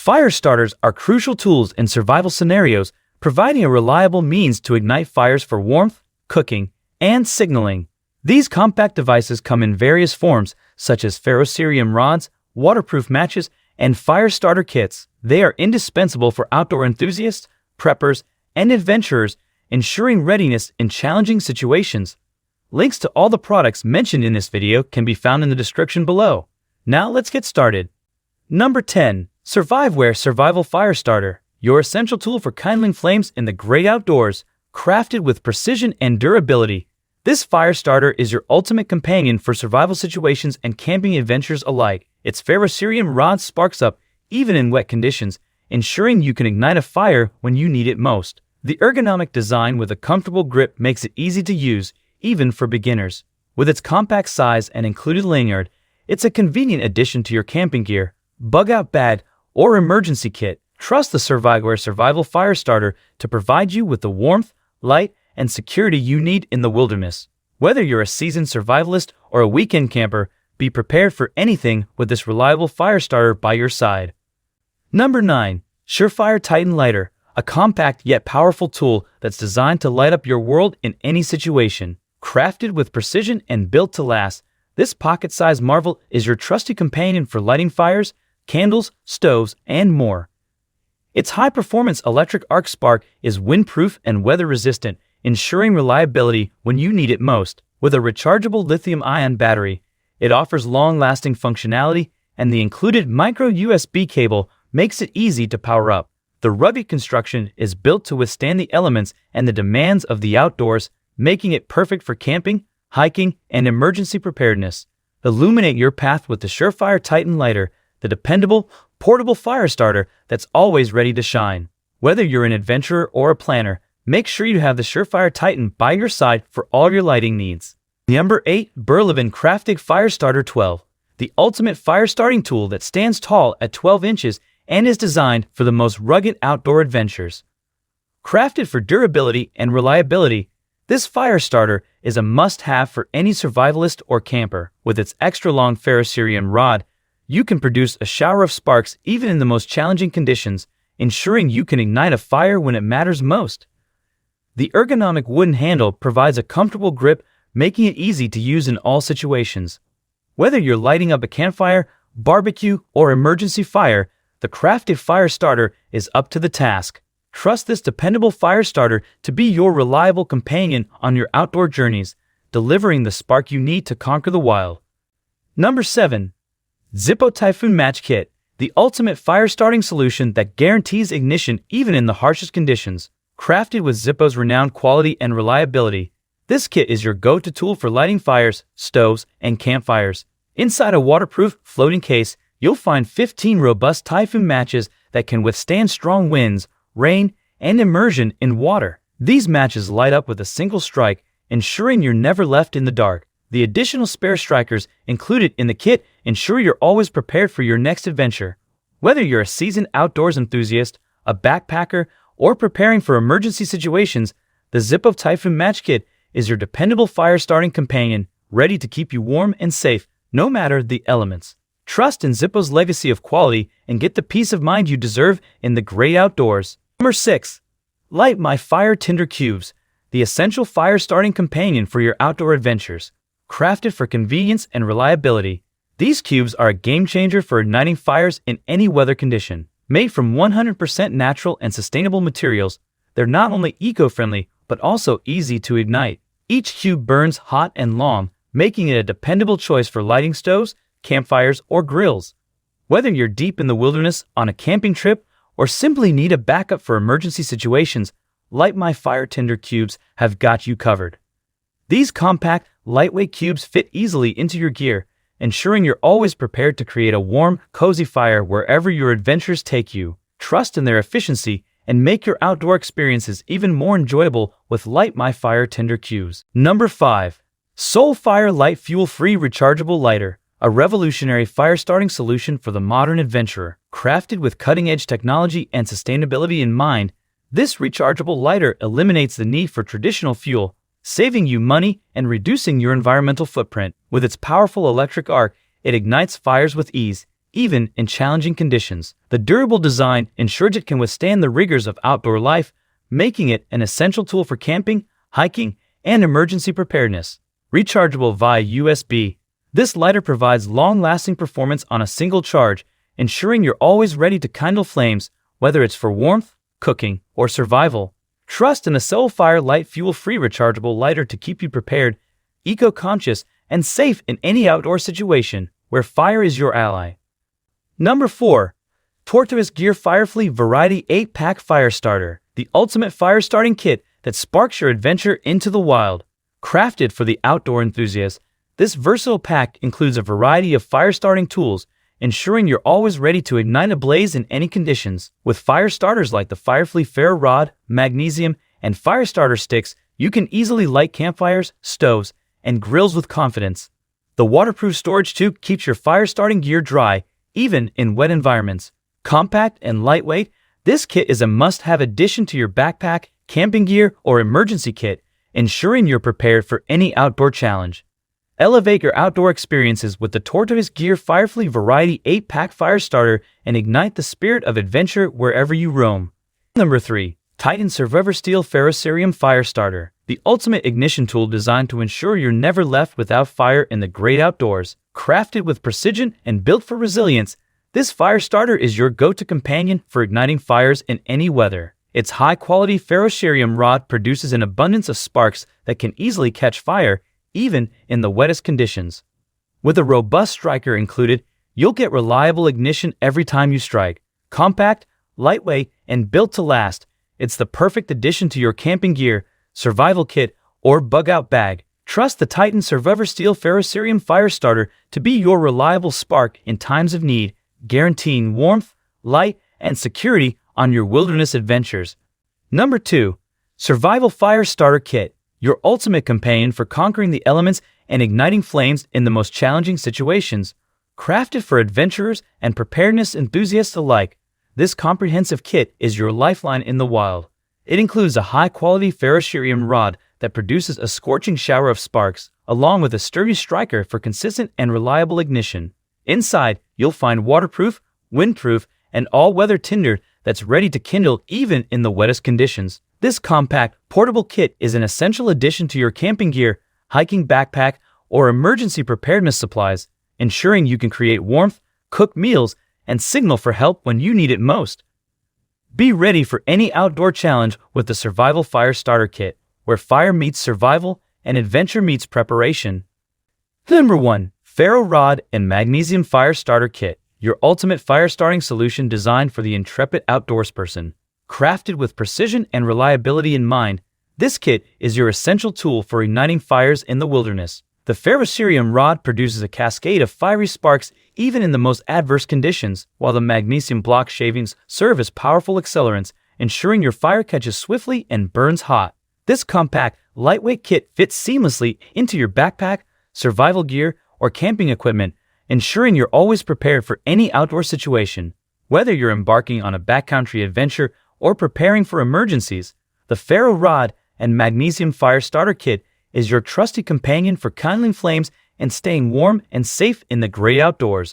Fire starters are crucial tools in survival scenarios, providing a reliable means to ignite fires for warmth, cooking, and signaling. These compact devices come in various forms, such as Ferrocerium rods, waterproof matches, and fire starter kits. They are indispensable for outdoor enthusiasts, preppers, and adventurers, ensuring readiness in challenging situations. Links to all the products mentioned in this video can be found in the description below. Now let's get started. Number 10. Surviveware Survival Fire Starter, your essential tool for kindling flames in the great outdoors. Crafted with precision and durability, this fire starter is your ultimate companion for survival situations and camping adventures alike. Its Ferrocerium rod sparks up even in wet conditions, ensuring you can ignite a fire when you need it most. The ergonomic design with a comfortable grip makes it easy to use, even for beginners. With its compact size and included lanyard, it's a convenient addition to your camping gear, bug-out bag, or emergency kit. Trust the Surviveware Survival Fire Starter to provide you with the warmth, light, and security you need in the wilderness. Whether you're a seasoned survivalist or a weekend camper, be prepared for anything with this reliable fire starter by your side. Number 9. SureFire Titan Lighter, a compact yet powerful tool that's designed to light up your world in any situation. Crafted with precision and built to last, this pocket-sized marvel is your trusty companion for lighting fires, candles, stoves, and more. Its high-performance electric arc spark is windproof and weather-resistant, ensuring reliability when you need it most. With a rechargeable lithium-ion battery, it offers long-lasting functionality, and the included micro USB cable makes it easy to power up. The rugged construction is built to withstand the elements and the demands of the outdoors, making it perfect for camping, hiking, and emergency preparedness. Illuminate your path with the SureFire Titan Lighter, the dependable, portable fire starter that's always ready to shine. Whether you're an adventurer or a planner, make sure you have the SureFire Titan by your side for all your lighting needs. Number 8. Überleben Kräftig Fire Starter 12, the ultimate fire starting tool that stands tall at 12 inches and is designed for the most rugged outdoor adventures. Crafted for durability and reliability, this fire starter is a must-have for any survivalist or camper. With its extra-long Ferrocerium rod, you can produce a shower of sparks even in the most challenging conditions, ensuring you can ignite a fire when it matters most. The ergonomic wooden handle provides a comfortable grip, making it easy to use in all situations. Whether you're lighting up a campfire, barbecue, or emergency fire, the Kräftig Fire Starter is up to the task. Trust this dependable fire starter to be your reliable companion on your outdoor journeys, delivering the spark you need to conquer the wild. Number 7. Zippo Typhoon Match Kit, the ultimate fire-starting solution that guarantees ignition even in the harshest conditions. Crafted with Zippo's renowned quality and reliability, this kit is your go-to tool for lighting fires, stoves, and campfires. Inside a waterproof, floating case, you'll find 15 robust Typhoon matches that can withstand strong winds, rain, and immersion in water. These matches light up with a single strike, ensuring you're never left in the dark. The additional spare strikers included in the kit ensure you're always prepared for your next adventure. Whether you're a seasoned outdoors enthusiast, a backpacker, or preparing for emergency situations, the Zippo Typhoon Match Kit is your dependable fire-starting companion, ready to keep you warm and safe, no matter the elements. Trust in Zippo's legacy of quality and get the peace of mind you deserve in the great outdoors. Number 6. Light My Fire Tinder Cubes, the essential fire-starting companion for your outdoor adventures. Crafted for convenience and reliability, these cubes are a game-changer for igniting fires in any weather condition. Made from 100% natural and sustainable materials, they're not only eco-friendly, but also easy to ignite. Each cube burns hot and long, making it a dependable choice for lighting stoves, campfires, or grills. Whether you're deep in the wilderness, on a camping trip, or simply need a backup for emergency situations, Light My Fire Tinder Cubes have got you covered. These compact, lightweight cubes fit easily into your gear, ensuring you're always prepared to create a warm, cozy fire wherever your adventures take you. Trust in their efficiency and make your outdoor experiences even more enjoyable with Light My Fire Tinder Cubes. Number 5. SureFire Light Fuel-Free Rechargeable Lighter, a revolutionary fire-starting solution for the modern adventurer. Crafted with cutting-edge technology and sustainability in mind, this rechargeable lighter eliminates the need for traditional fuel, saving you money and reducing your environmental footprint. With its powerful electric arc, it ignites fires with ease, even in challenging conditions. The durable design ensures it can withstand the rigors of outdoor life, making it an essential tool for camping, hiking, and emergency preparedness. Rechargeable via USB. This lighter provides long-lasting performance on a single charge, ensuring you're always ready to kindle flames, whether it's for warmth, cooking, or survival. Trust in the SureFire light fuel-free rechargeable lighter to keep you prepared, eco-conscious, and safe in any outdoor situation where fire is your ally. Number 4. Tortoise Gear Firefly Variety 8-Pack Fire Starter, the ultimate fire starting kit that sparks your adventure into the wild. Crafted for the outdoor enthusiast, this versatile pack includes a variety of fire starting tools, ensuring you're always ready to ignite a blaze in any conditions. With fire starters like the Firefly Ferro rod, Magnesium, and fire starter sticks, you can easily light campfires, stoves, and grills with confidence. The waterproof storage tube keeps your fire starting gear dry, even in wet environments. Compact and lightweight, this kit is a must-have addition to your backpack, camping gear, or emergency kit, ensuring you're prepared for any outdoor challenge. Elevate your outdoor experiences with the Tortoise Gear Firefly Variety 8-Pack Fire Starter and ignite the spirit of adventure wherever you roam. Number 3. Titan SurvivorSteel Ferrocerium Fire Starter, the ultimate ignition tool designed to ensure you're never left without fire in the great outdoors. Crafted with precision and built for resilience, this fire starter is your go-to companion for igniting fires in any weather. Its high-quality Ferrocerium rod produces an abundance of sparks that can easily catch fire, even in the wettest conditions. With a robust striker included, you'll get reliable ignition every time you strike. Compact, lightweight, and built to last, it's the perfect addition to your camping gear, survival kit, or bug-out bag. Trust the Titan SurvivorSteel Ferrocerium Fire Starter to be your reliable spark in times of need, guaranteeing warmth, light, and security on your wilderness adventures. Number 2. Survival Fire Starter Kit, your ultimate companion for conquering the elements and igniting flames in the most challenging situations. Crafted for adventurers and preparedness enthusiasts alike, this comprehensive kit is your lifeline in the wild. It includes a high-quality Ferrocerium rod that produces a scorching shower of sparks, along with a sturdy striker for consistent and reliable ignition. Inside, you'll find waterproof, windproof, and all-weather tinder that's ready to kindle even in the wettest conditions. This compact, portable kit is an essential addition to your camping gear, hiking backpack, or emergency preparedness supplies, ensuring you can create warmth, cook meals, and signal for help when you need it most. Be ready for any outdoor challenge with the Survival Fire Starter Kit, where fire meets survival and adventure meets preparation. Number 1. Ferro Rod and Magnesium Fire Starter Kit, your ultimate fire starting solution designed for the intrepid outdoors person. Crafted with precision and reliability in mind, this kit is your essential tool for igniting fires in the wilderness. The Ferrocerium rod produces a cascade of fiery sparks even in the most adverse conditions, while the magnesium block shavings serve as powerful accelerants, ensuring your fire catches swiftly and burns hot. This compact, lightweight kit fits seamlessly into your backpack, survival gear, or camping equipment, ensuring you're always prepared for any outdoor situation. Whether you're embarking on a backcountry adventure or preparing for emergencies, the Ferro Rod and Magnesium Fire Starter Kit is your trusty companion for kindling flames and staying warm and safe in the great outdoors.